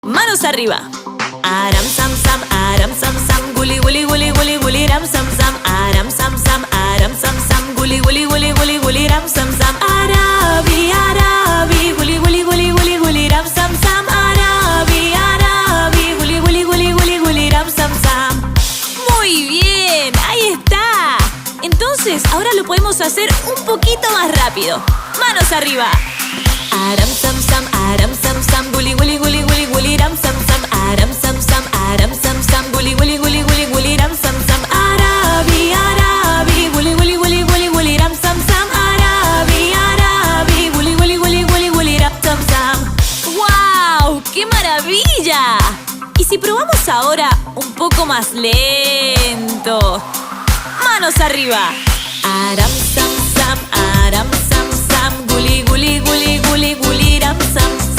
Manos arriba. Aram sam sam, aram sam sam, guli guli guli guli guli ram sam sam. Aram sam sam, aram sam sam, guli guli guli guli guli ram sam sam. Arabi, arabi, guli guli guli guli guli ram sam sam. Arabi, arabi, guli guli guli guli guli ram sam sam. Muy bien, ahí está. Entonces, ahora lo podemos hacer un poquito más rápido. Manos arriba. Aram sam sam, guli guli guli guli guli ram sam sam. Aram sam sam, guli guli guli guli guli ram sam sam. Arabi, arabi, guli guli guli guli guli ram sam sam. Arabi, arabi, guli guli guli guli guli ram sam sam. ¡Wow! ¡Qué maravilla! ¿Y si probamos ahora un poco más lento? Manos arriba. Aram sam sam, guli guli guli guli guli ram sam sam.